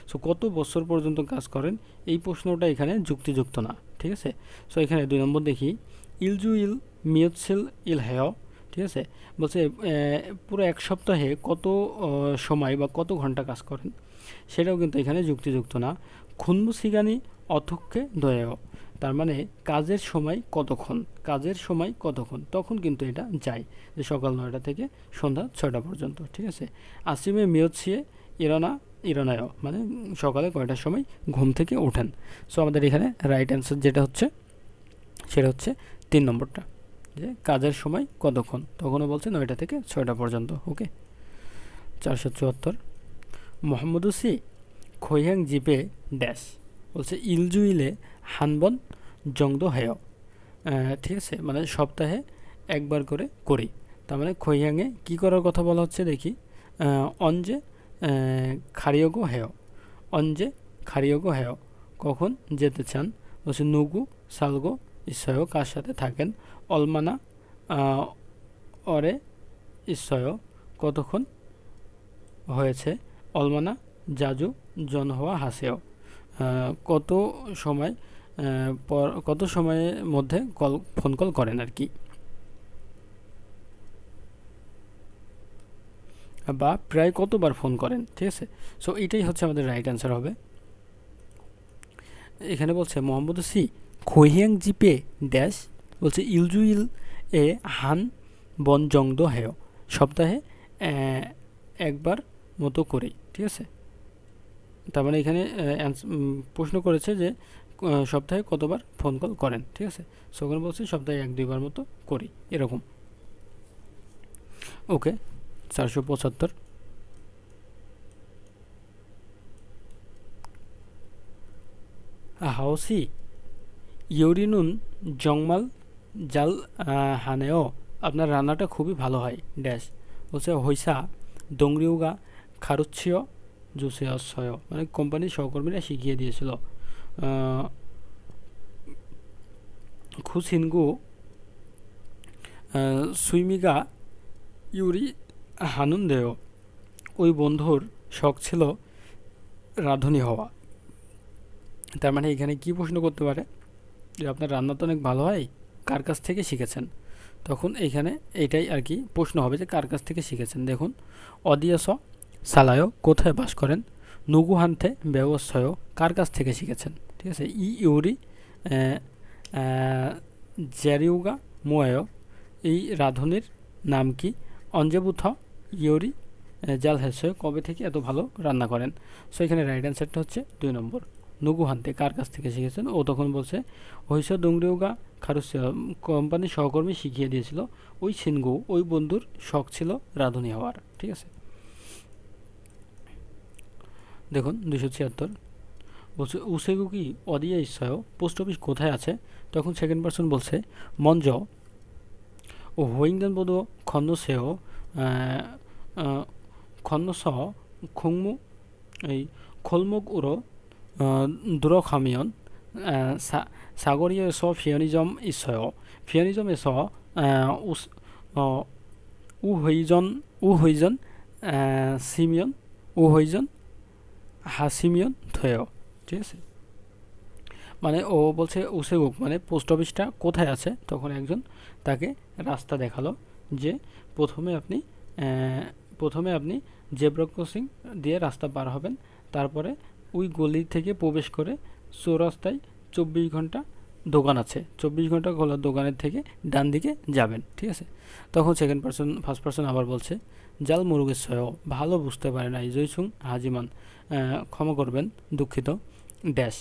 সো কত বছর পর্যন্ত কাজ করেন, এই প্রশ্নটা এখানে যুক্তিযুক্ত না, ঠিক আছে। সো এখানে 2 নম্বর দেখি ইলজু ইল মিয়ৎসিল ইল হেয়, ঠিক আছে। বলছে পুরো 1 সপ্তাহে কত সময় বা কত ঘন্টা কাজ করেন, সেটাও কিন্তু এখানে যুক্তিযুক্ত না। খুনমু সিগানি অথক্ষে দয়েও, তার মানে কাজের সময় কতক্ষণ, তখন কিন্তু এটা যায় যে সকাল 9টা থেকে সন্ধ্যা 6টা পর্যন্ত, ঠিক আছে। আসিমে মিয়ৎসিয়ে ইরানায়, মানে সকালে কয়টার সময় ঘুম থেকে ওঠেন। সো আমাদের এখানে রাইট অ্যান্সার যেটা হচ্ছে সেটা হচ্ছে 3 নম্বরটা। যে কাজের সময় কতক্ষণ, তখনও বলছে 9টা থেকে 6টা পর্যন্ত। ওকে। 474 মোহাম্মদ সি খৈহাং জিপে ড্যাশ বলছে ইলজুইলে হানবন জংদো হেয়। ঠিক আছে, মানে সপ্তাহে একবার করে করি। তার মানে খৈহাংয়ে কী করার কথা বলা হচ্ছে দেখি। অঞ্জে খারিয়োগো হেয়, অঞ্জে খারিয়োগো হেয় কখন যেতে চান। বলছে নুগু সালগো ইসয় কার সাথে থাকেন। অলমানা অরে ইসয় কতক্ষণ হয়েছে। অলমানা জাজু জন হওয়া হাসেও কত সময় কত সময়ের মধ্যে ফোন কল করেন আর কি, বা প্রায় কতবার ফোন করেন। ঠিক আছে, সো এটাই হচ্ছে আমাদের রাইট অ্যান্সার হবে। এখানে বলছে মোহাম্মদ সি খৈহিয়াং জিপে ড্যাশ বলছে ইলজুইল এ হান বন জংদো হেয় সপ্তাহে একবার মতো করি। ঠিক আছে, তার মানে এখানে প্রশ্ন করেছে যে সপ্তাহে কতবার ফোন কল করেন। ঠিক আছে, সো ওখানে বলছে সপ্তাহে 1-2বার মতো করি এরকম। ওকে। 475 হাওসি ইউরিনুন জংমাল জাল হানেও আপনার রান্নাটা খুবই ভালো হয় ড্যাশ বলছে হইসা দংরিউগা খারুচ্ছিয় জুসেয়, মানে কোম্পানির সহকর্মীরা শিখিয়ে দিয়েছিল। খুসিনগু সুইমিগা ইউরি হানুন্দেও ওই বন্ধুর শখ ছিল রাঁধুনি হওয়া। তার মানে এখানে কি প্রশ্ন করতে পারে যে আপনার রান্না তো অনেক ভালো হয়, কার কাছ থেকে শিখেছেন। তখন এইখানে এইটাই আর কি প্রশ্ন হবে যে কার কাছ থেকে শিখেছেন। দেখুন অদিয়াস সালায়ও কোথায় বাস করেন। নুগুহান্তে ব্যবস্থায়ও কার কাছ থেকে শিখেছেন। ঠিক আছে, ই ইউরি জ্যারিউগা মোয়ায় এই রাঁধুনির নাম কি। অঞ্জেবুথ ইউরি জাল হেসয় কবে থেকে এত ভালো রান্না করেন। সো এখানে রাইট অ্যান্সারটা হচ্ছে 2 নম্বর, নুগুহান্তে কার কাছ থেকে শিখেছেন। ও তখন বলছে হইস ডুংরিউগা খারুসিয়া কোম্পানির সহকর্মী শিখিয়ে দিয়েছিল। ওই সিনগু ওই বন্ধুর শখ ছিল রাঁধুনি হওয়ার। ঠিক আছে, দেখুন 276 বলছে উসেগু কি অদিয়া ইচ্ছায় পোস্ট অফিস কোথায় আছে। তখন সেকেন্ড পার্সন বলছে মঞ্জ ও হোইংদান বোধ খন্দ সেও খন্দ সহ খুংমু এই খোলমুখ উড়ো দুরখামিয়ন 사거리에서 편의점 있어요. 편의점에서 우회전 시면 우회전 হাসিমিয়ন থয়েও। ঠিক আছে, মানে ও বলছে উসেগুক মানে পোস্ট অফিসটা কোথায় আছে। তখন একজন তাকে রাস্তা দেখালো যে প্রথমে আপনি জেব্রা ক্রসিং দিয়ে রাস্তা পার হবেন, তারপরে ওই গলি থেকে প্রবেশ করে চৌরাস্তায় 24 ঘন্টা দোকান আছে, 24 ঘন্টা খোলা দোকানের থেকে ডান দিকে যাবেন। ঠিক আছে, তখন ফার্স্ট পার্সন আবার বলছে জাল মুরুগেশ্বয় ভালো বুঝতে পারে নাই জয়সুং হাজিমান ক্ষমা করবেন দুঃখিত ড্যাশ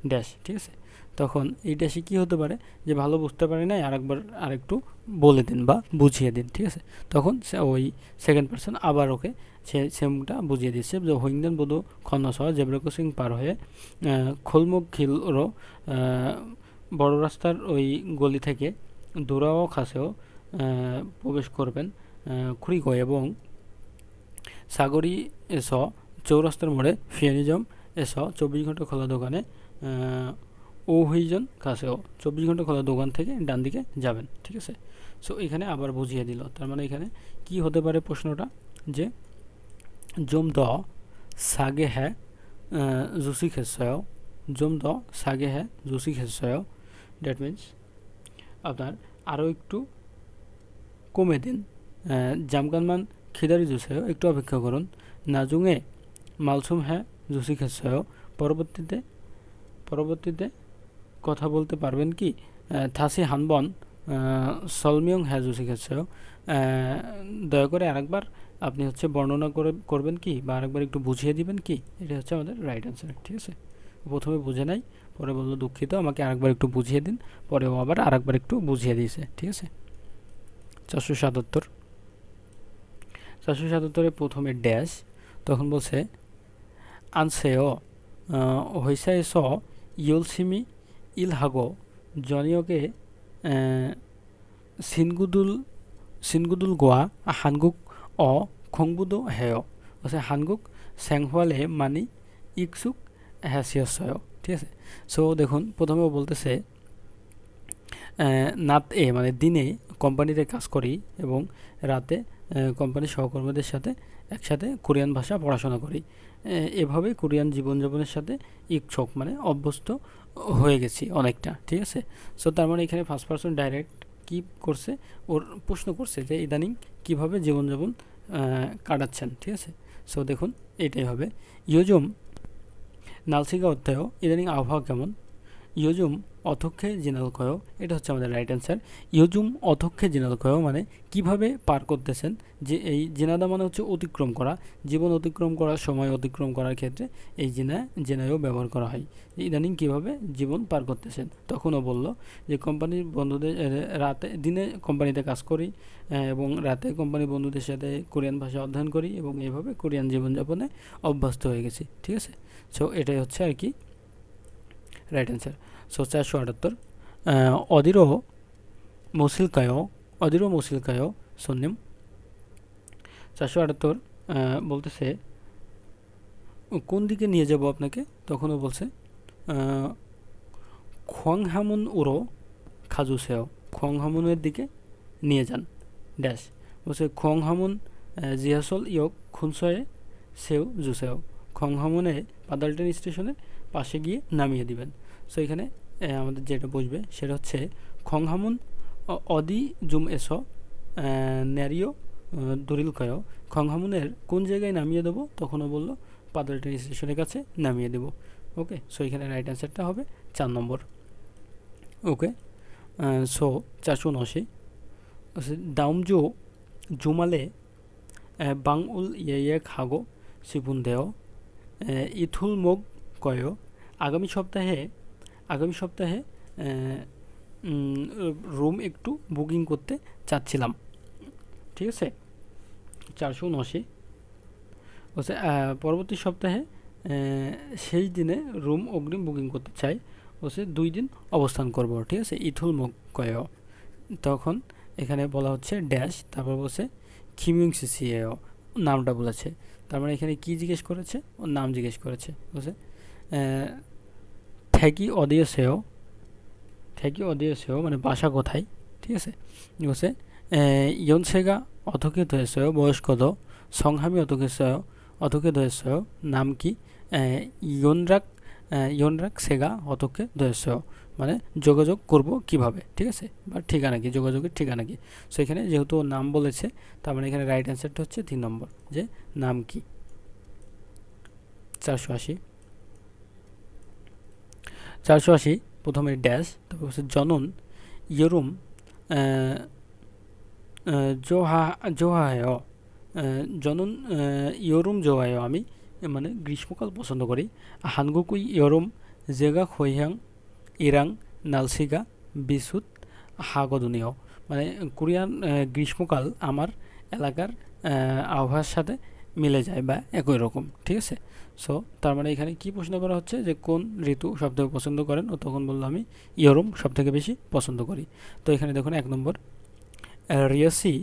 ড্যাশ। ঠিক আছে, তখন এই ড্যাশে কী হতে পারে যে ভালো বুঝতে পারে নাই আরেকটু বলে দিন বা বুঝিয়ে দিন। ঠিক আছে, তখন ওই সেকেন্ড পার্সন আবার ওকে সেমটা বুঝিয়ে দিচ্ছে যে হইংদেন বোধ খন্নসহ জেব্রা ক্রসিং পার হয়ে খোলমুখ খিলরো বড় রাস্তার ওই গলি থেকে দোরাও খাসেও প্রবেশ করবেন খুরিগো এবং সাগরি এস চৌরাস্তার মোড়ে ফিয়ানিজম এস 24 ঘন্টা খোলা দোকানে ওহইজন কাছেও 24 ঘন্টা খোলা দোকান থেকে ডান দিকে যাবেন। ঠিক আছে, সো এখানে আবার বুঝিয়ে দিল। তার মানে এখানে কি হতে পারে প্রশ্নটা যে জম দ সাগে হ্যাঁ জুসি খেসয়, জম দ সাগে হ্যাঁ জুসি খেসয়, দ্যাট মিনস আপনার আরও একটু কমে দিন। জামকানমান খিদারি জুসেও একটু অপেক্ষা করুন। নাজুঙে মালসুম হ্যাঁ জুসি খেসয় পরবর্তীতে কথা বলতে পারবেন কি। থাসি হানবন সলমিয়ং হ্যাঁ জুসি খেসয় দয়া করে আরেকবার আপনি হচ্ছে বর্ণনা করবেন কি বা আরেকবার একটু বুঝিয়ে দিবেন কি। এটা হচ্ছে আমাদের রাইট অ্যান্সার। ঠিক আছে, প্রথমে বুঝে নাই, পরে বললো দুঃখিত আমাকে আরেকবার একটু বুঝিয়ে দিন, পরে ও আবার আরেকবার একটু বুঝিয়ে দিয়েছে। ঠিক আছে। 477 477 প্রথমে ড্যাশ, তখন বলছে আনসেও হইসাইস ইউলসিমি ইলহাগো জনিয়কে সিনগুদুল সিনগুদুল গোয়া হানগুক অ খংবুদো হেয়, বলছে হানগুক স্যাংহওয়ালে মানি ইকসুক হ্যাসিয়াসয়। ঠিক আছে, সো দেখুন প্রথমে বলতেছে নাত এ মানে দিনে কোম্পানিতে কাজ করি এবং রাতে কোম্পানির সহকর্মীদের সাথে একসাথে কোরিয়ান ভাষা পড়াশোনা করি। এভাবে কোরিয়ান জীবনযাপনের সাথে ইচ্ছুক মানে অভ্যস্ত হয়ে গেছি অনেকটা। ঠিক আছে, সো তার মানে এখানে ফার্স্ট পারসন ডাইরেক্ট কি করছে, ওর প্রশ্ন করছে যে ইদানিং কিভাবে জীবনযাপন কাটাচ্ছেন। ঠিক আছে, সো দেখুন এটাই হবে ইয়োজুম নালসিগা অধ্যায়, ইদানিং আবহাওয়া কেমন। ইয়োজুম অথক্ষে জিনালকয়, এটা হচ্ছে আমাদের রাইট অ্যান্সার। ইয়োজুম অথক্ষে জিনালকয় মানে কিভাবে পার করতেছেন, যে এই জিনাদা মানে হচ্ছে অতিক্রম করা, জীবন অতিক্রম করার সময় অতিক্রম করার ক্ষেত্রে এই জেনায়ও ব্যবহার করা হয়। ইদানিং কিভাবে জীবন পার করতেছেন, তখনও বলল যে কোম্পানির বন্ধুদের রাতে দিনে কোম্পানিতে কাজ করি এবং রাতে কোম্পানির বন্ধুদের সাথে কোরিয়ান ভাষা অধ্যয়ন করি এবং এইভাবে কোরিয়ান জীবনযাপনে অভ্যস্ত হয়ে গেছি। ঠিক আছে, সো এটাই হচ্ছে আর কি রাইট অ্যান্সার। সো 478 অদিরো মসিলকায় সন্নিম। 478 বলতেছে কোন দিকে নিয়ে যাব আপনাকে, তখনও বলছে খোয়াংহামুন উরো খাজুসেও, খোয়াংহামুনের দিকে নিয়ে যান ড্যাশ, বলছে খোয়াংহামুন জিয়াসল ইয়ক খুনসয়ে সেও জুসেও, খোয়াংহামুনে পাদালটেন স্টেশনের পাশে গিয়ে নামিয়ে দিবেন। সো এখানে আমাদের যেটা বুঝবে সেটা হচ্ছে খংহামুন অদি জুম এসো ন্যারিও দরিলকয়, খংহামুনের কোন জায়গায় নামিয়ে দেবো, তখনও বললো পাদালটেন স্টেশনের কাছে নামিয়ে দেবো। ওকে, সো এখানে রাইট অ্যান্সারটা হবে 4 নম্বর। ওকে, সো 479 দাউমজো জুমালে বাং উল ইয়ে খাগো সিপুন দেও ইথুল মোগ কয়, আগামী সপ্তাহে রুম একটু বুকিং করতে চাচ্ছিলাম। ঠিক আছে, 479 বলছে পরবর্তী সপ্তাহে সেই দিনে রুম অগ্রিম বুকিং করতে চাই, বলছে 2 দিন অবস্থান করব। ঠিক আছে, ইথুল মুখ কয়, তখন এখানে বলা হচ্ছে ড্যাশ, তারপর বলছে খিমিউং সিসিএও নামটা বলেছে, তার মানে এখানে কি জিজ্ঞেস করেছে, ওর নাম জিজ্ঞেস করেছে। বলছে থ্যাকি অদিয়েছেও মানে বাসা কোথায়। ঠিক আছে, বলছে ইয়নসেগা অথকিত হয়েছেও বয়স কত, সংহামি অথকিত হয়েছেও নাম কি, ইয়নরাক সেগা অতকে দয়েছেও মানে যোগাযোগ করব কিভাবে। ঠিক আছে, বা ঠিকানা কি, যোগাযোগের ঠিকানা কি। সো এখানে যেহেতু নাম বলেছে তার মানে এখানে রাইট অ্যান্সারটা হচ্ছে 3 নম্বর, যে নাম কি। 480 প্রথমে ড্যাশ, তারপর হচ্ছে জনন ইয়রুম জোহায়, জনন ইয়রুম জোহায় আমি মানে গ্রীষ্মকাল পছন্দ করি। হানগুকুই ইয়রুম জেগা খৈহাং ইরাং নালসিগা বিশুত হাগদনীয় মানে কোরিয়ান গ্রীষ্মকাল আমার এলাকার আবহাওয়ার সাথে মিলে যায় বা একই রকম। ঠিক আছে, সো তার মানে এখানে কি প্রশ্ন করা হচ্ছে যে কোন ঋতু সবথেকে পছন্দ করেন, ও তখন বললো আমি ইয়রুম সবথেকে বেশি পছন্দ করি। তো এখানে দেখুন 1 নম্বর রিয়াসি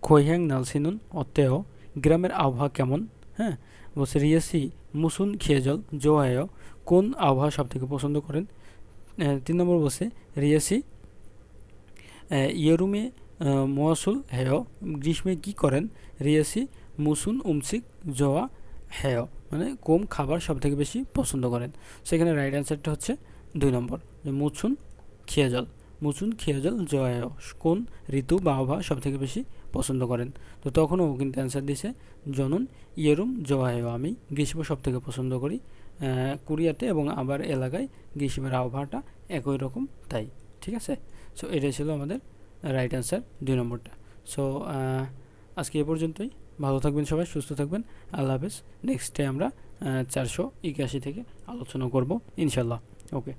খৈহ্যাং নালসিনুন অত্তেও গ্রামের আবহাওয়া কেমন। হ্যাঁ, বলছে রিয়াসি মুসুন খিয়েজল জোয়ায় কোন আবহাওয়া সবথেকে পছন্দ করেন। 3 নম্বর বলছে রিয়াসি ইয়রুমে মোয়াসুল হেয় গ্রীষ্মে কি করেন, রিয়াসি মুসুন উমসিক জোয়া হেয় মানে কোন খাবার সবথেকে বেশি পছন্দ করেন। সেখানে রাইট অ্যান্সারটা হচ্ছে 2 নম্বর, মুসুন খিয়াজল জয় কোন ঋতু বা আবহাওয়া সবথেকে বেশি পছন্দ করেন। তো তখনও কিন্তু অ্যান্সার দিছে জনন ইয়েরুম জয় আমি গ্রীষ্ম সবথেকে পছন্দ করি কোরিয়াতে এবং আবার এলাকায় গ্রীষ্মের আবহাওয়াটা একই রকম তাই। ঠিক আছে, সো এটাই ছিল আমাদের রাইট অ্যান্সার 2 নম্বরটা। সো আজকে এ পর্যন্তই, ভালো থাকবেন সবাই, সুস্থ থাকবেন, আল্লাহ হাফেজ। নেক্সট ডে আমরা 481 থেকে আলোচনা করব ইনশাল্লাহ। ওকে।